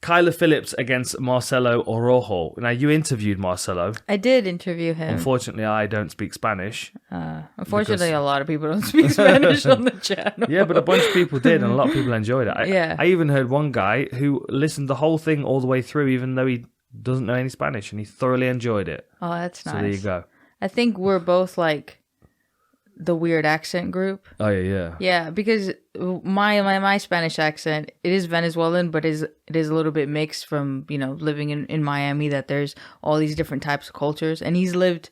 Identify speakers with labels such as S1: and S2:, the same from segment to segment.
S1: Kyler Phillips against Marcelo or Rojo. Now, you interviewed Marcelo.
S2: I did interview him.
S1: Unfortunately, I don't speak Spanish.
S2: Unfortunately, a lot of people don't speak Spanish on the channel.
S1: Yeah, but a bunch of people did, and a lot of people enjoyed it.
S2: Yeah.
S1: I even heard one guy who listened the whole thing all the way through, even though he doesn't know any Spanish, and he thoroughly enjoyed it.
S2: Oh, that's nice.
S1: So there you go.
S2: I think we're both like the weird accent group.
S1: Oh, yeah.
S2: Yeah, because my Spanish accent, it is Venezuelan, but it is a little bit mixed from, living in Miami, that there's all these different types of cultures. And he's lived,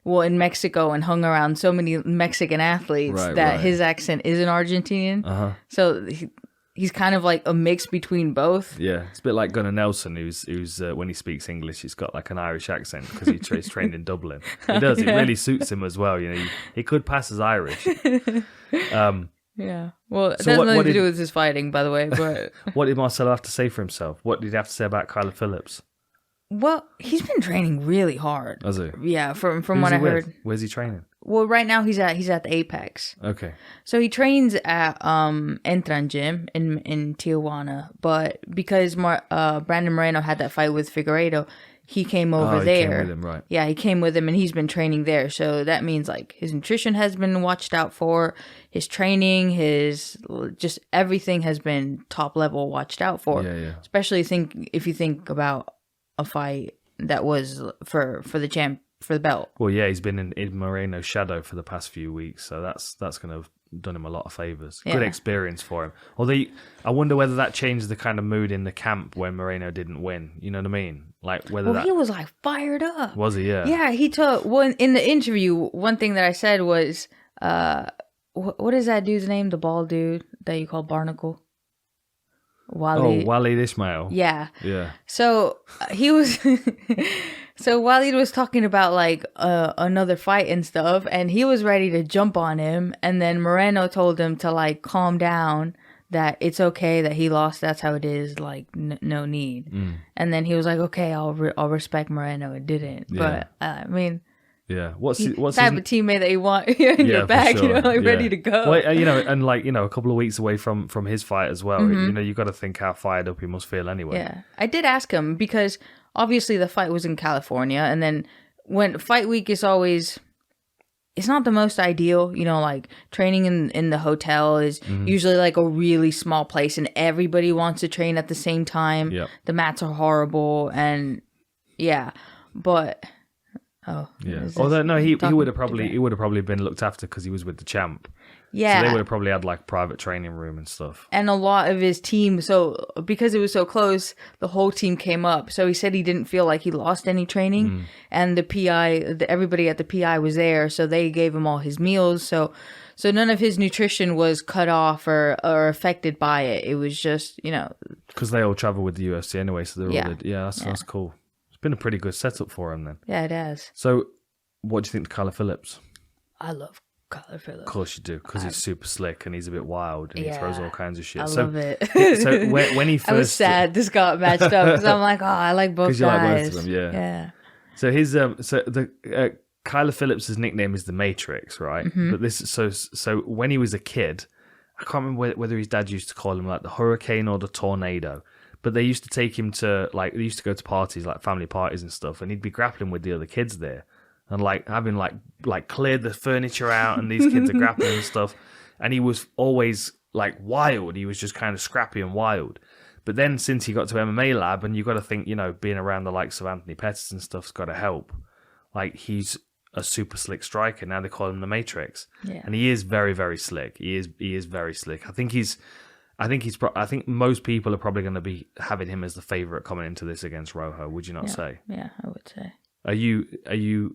S2: in Mexico and hung around so many Mexican athletes that his accent is an Argentinian.
S1: Uh-huh.
S2: So he's kind of like a mix between both.
S1: Yeah, it's a bit like Gunnar Nelson, who's when he speaks English, he's got like an Irish accent because he's trained in Dublin. He does. It really suits him as well. He could pass as Irish.
S2: Yeah. Well, it has nothing to do with his fighting, by the way. But
S1: what did Marcelo have to say for himself? What did he have to say about Kyler Phillips?
S2: Well, he's been training really hard.
S1: Has he?
S2: Yeah, from what I heard.
S1: Where's he training?
S2: Well, right now he's at the Apex.
S1: Okay.
S2: So he trains at Entran Gym in Tijuana, but because Brandon Moreno had that fight with Figueiredo, he came over there.
S1: He came with him, right?
S2: Yeah, he came with him, and he's been training there. So that means like his nutrition has been watched out for, his training, his just everything has been top level watched out for.
S1: Yeah.
S2: Especially if you think about a fight that was for the belt.
S1: Well, yeah, he's been in Moreno's shadow for the past few weeks, so that's going to have done him a lot of favors.
S2: Yeah.
S1: Good experience for him. Although I wonder whether that changed the kind of mood in the camp when Moreno didn't win. You know what I mean? Like whether
S2: he was like fired up.
S1: Was he? Yeah.
S2: Yeah, he told in the interview. One thing that I said was, what is that dude's name? The bald dude that you call Barnacle.
S1: Waleed Ismail.
S2: Yeah.
S1: Yeah.
S2: So he was. So Waleed was talking about like another fight and stuff, and he was ready to jump on him, and then Moreno told him to like calm down, that it's okay that he lost. That's how it is. Like no need. And then he was like, okay, I'll respect Moreno. It didn't.
S1: Yeah.
S2: But I mean.
S1: Yeah, what's
S2: type of teammate that you want in your bag,
S1: sure.
S2: ready to go.
S1: Well, and a couple of weeks away from his fight as well.
S2: Mm-hmm.
S1: You got to think how fired up he must feel anyway.
S2: Yeah, I did ask him because obviously the fight was in California, and then when fight week is always, it's not the most ideal. Like training in the hotel is usually like a really small place, and everybody wants to train at the same time.
S1: Yep.
S2: The mats are horrible, and but. Oh,
S1: yeah. Although no, he would have probably been looked after because he was with the champ.
S2: Yeah.
S1: So they would have probably had like private training room and stuff.
S2: And a lot of his team, so because it was so close, the whole team came up. So he said he didn't feel like he lost any training, and the PI, everybody at the PI was there, so they gave him all his meals. So none of his nutrition was cut off or affected by it. It was just
S1: because they all travel with the UFC anyway, so they're all that's cool. Been a pretty good setup for him then.
S2: Yeah, it has.
S1: So, what do you think of Kyler Phillips?
S2: I love Kyler Phillips.
S1: Of course you do, because he's super slick and he's a bit wild and he throws all kinds of shit.
S2: I love it.
S1: So when he first,
S2: I was sad this got matched up because I'm like, I like both guys.
S1: Like both of them,
S2: yeah.
S1: So his Kyler Phillips' nickname is the Matrix, right?
S2: Mm-hmm.
S1: But this so when he was a kid, I can't remember whether his dad used to call him like the Hurricane or the Tornado. But they used to take him to, like, they used to go to parties, like family parties and stuff, and he'd be grappling with the other kids there. And, like, having, like cleared the furniture out, and these kids are grappling and stuff. And he was always, like, wild. He was just kind of scrappy and wild. But then, since he got to MMA Lab, and you've got to think, being around the likes of Anthony Pettis and stuff's got to help. Like, he's a super slick striker. Now they call him the Matrix.
S2: Yeah.
S1: And he is very, very slick. He is very slick. I think most people are probably going to be having him as the favorite coming into this against Rojo. Would you not say?
S2: Yeah, I would say.
S1: Are you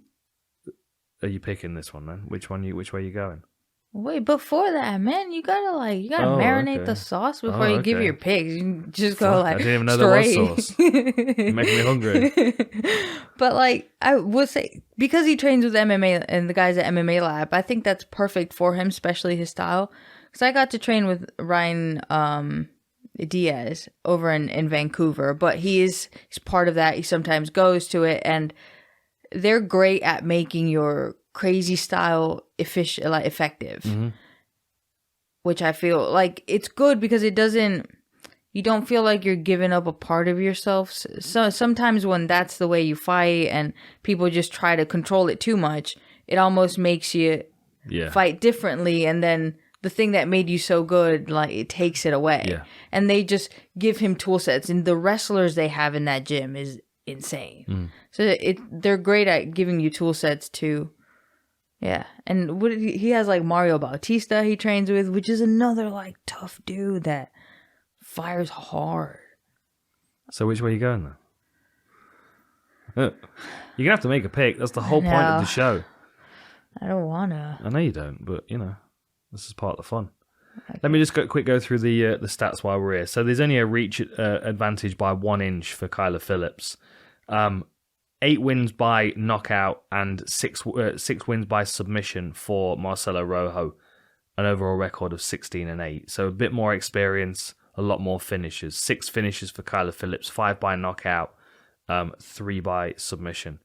S1: picking this one then? Which way are you going?
S2: Wait, before that, man, you gotta marinate the sauce before you give your picks. You just go I
S1: didn't even know
S2: straight.
S1: there was sauce. You're making me hungry.
S2: But I would say because he trains with MMA and the guys at MMA Lab, I think that's perfect for him, especially his style. Because I got to train with Ryan Diaz over in Vancouver, but he's part of that. He sometimes goes to it, and they're great at making your crazy style effective. Mm-hmm. Which I feel like it's good because it doesn't you don't feel like you're giving up a part of yourself. So sometimes when that's the way you fight and people just try to control it too much, it almost makes you fight differently, and then the thing that made you so good, like, it takes it away.
S1: Yeah.
S2: And they just give him tool sets, and the wrestlers they have in that gym is insane. So they're great at giving you tool sets too. Yeah. And he has like Mario Bautista he trains with, which is another like tough dude that fires hard.
S1: So which way are you going then? You're gonna have to make a pick. That's the whole point of the show.
S2: I don't wanna.
S1: I know you don't, but this is part of the fun. Okay. Let me just go through the stats while we're here. So there's only a reach advantage by 1 inch for Kyler Phillips. 8 wins by knockout and 6 wins by submission for Marcelo Rojo. An overall record of 16-8. So a bit more experience, a lot more finishes. 6 finishes for Kyler Phillips, 5 by knockout, 3 by submission.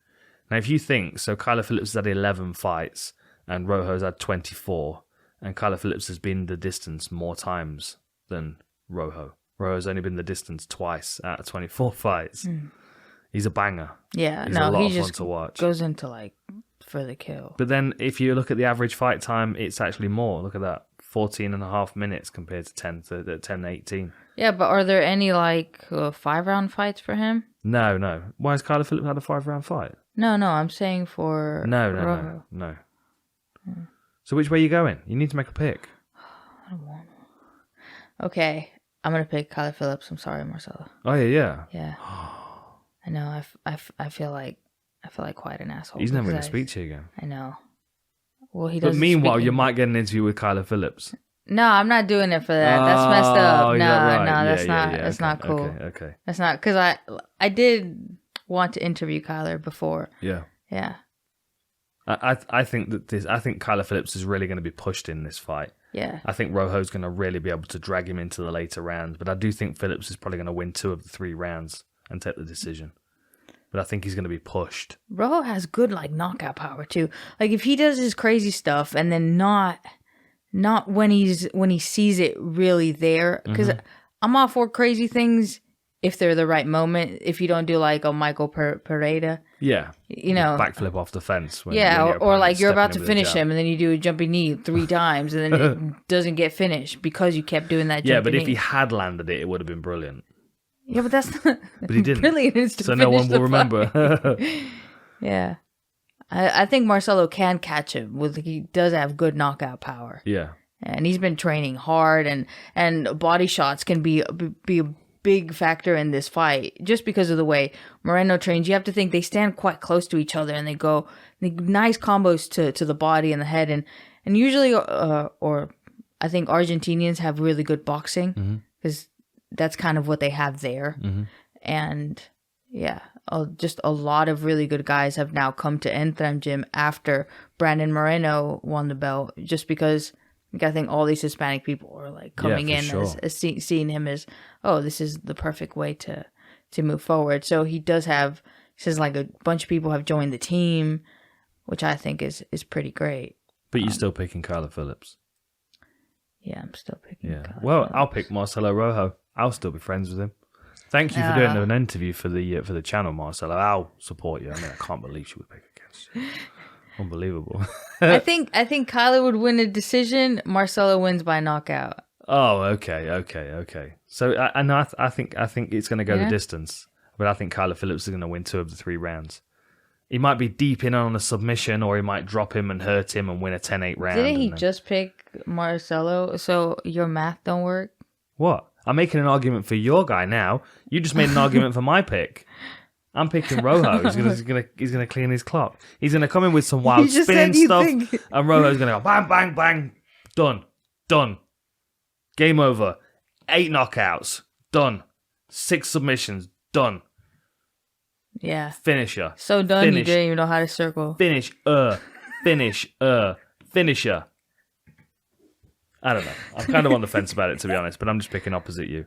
S1: Now, if you think, so Kyler Phillips has had 11 fights and Rojo's had 24, and Kyler Phillips has been the distance more times than Rojo. Rojo's only been the distance twice out of 24 fights. He's a banger.
S2: Yeah,
S1: He's a lot of fun to watch.
S2: Goes into like for the kill.
S1: But then if you look at the average fight time, it's actually more. Look at that. 14.5 minutes compared to 10-18.
S2: Yeah, but are there any like 5-round fights for him?
S1: No. Why has Kyler Phillips had a 5-round fight?
S2: No, I'm saying for
S1: No. So which way are you going? You need to make a pick.
S2: I don't want to. Okay, I'm going to pick Kyler Phillips. I'm sorry, Marcelo.
S1: Oh, yeah.
S2: Yeah. I know. I feel like quite an asshole.
S1: He's never going to speak to you again.
S2: I know. Well, he doesn't.
S1: But meanwhile, you might get an interview with Kyler Phillips.
S2: No, I'm not doing it for that. That's messed up. No,
S1: right?
S2: That's not cool.
S1: Okay.
S2: That's not, because I did want to interview Kyler before.
S1: Yeah.
S2: Yeah.
S1: I think Kyler Phillips is really going to be pushed in this fight.
S2: Yeah.
S1: I think Rojo's going to really be able to drag him into the later rounds, but I do think Phillips is probably going to win 2 of the 3 rounds and take the decision. But I think he's going to be pushed.
S2: Rojo has good like knockout power too. Like if he does his crazy stuff and then not when he sees it really there, because I'm all for crazy things if they're the right moment. If you don't do like a Michael Pereira,
S1: backflip off the fence.
S2: When or like you're about to finish him and then you do a jumping knee 3 times and then it doesn't get finished because you kept doing that.
S1: Yeah, but if he had landed it would have been brilliant.
S2: Yeah, but that's not.
S1: But he didn't.
S2: Brilliant.
S1: So no one will remember.
S2: Yeah. I think Marcelo can catch him. He does have good knockout power.
S1: Yeah.
S2: And he's been training hard, and body shots can be a big factor in this fight just because of the way Moreno trains. You have to think they stand quite close to each other and they go nice combos to the body and the head. And usually, or I think Argentinians have really good boxing because that's kind of what they have there. And yeah, just a lot of really good guys have now come to Entram Gym after Brandon Moreno won the belt, just because I think all these Hispanic people are like coming in as seeing him as, oh, this is the perfect way to move forward. So he says like a bunch of people have joined the team, which I think is pretty great.
S1: But you're still picking Kyler Phillips.
S2: Yeah, I'm still picking Kyler
S1: Well,
S2: Phillips.
S1: I'll pick Marcelo Rojo. I'll still be friends with him. Thank you for doing an interview for the channel, Marcelo. I'll support you. I mean, I can't believe she would pick against you. Unbelievable.
S2: I think Kyler would win a decision. Marcelo wins by knockout.
S1: Oh, okay. So I think it's going to go the distance, but I think Kyler Phillips is going to win 2 of the 3 rounds. He might be deep in on a submission, or he might drop him and hurt him and win a 10-8 round.
S2: Didn't he just pick Marcelo? So your math don't work?
S1: What? I'm making an argument for your guy now. You just made an argument for my pick. I'm picking Rojo. He's gonna clean his clock. He's gonna come in with some wild spinning stuff, and Rojo's gonna go bang, bang, bang, done, game over. 8 knockouts, done. 6 submissions, done.
S2: Yeah,
S1: finisher.
S2: So done. You didn't even know how to circle.
S1: Finisher. I don't know. I'm kind of on the fence about it, to be honest, but I'm just picking opposite you.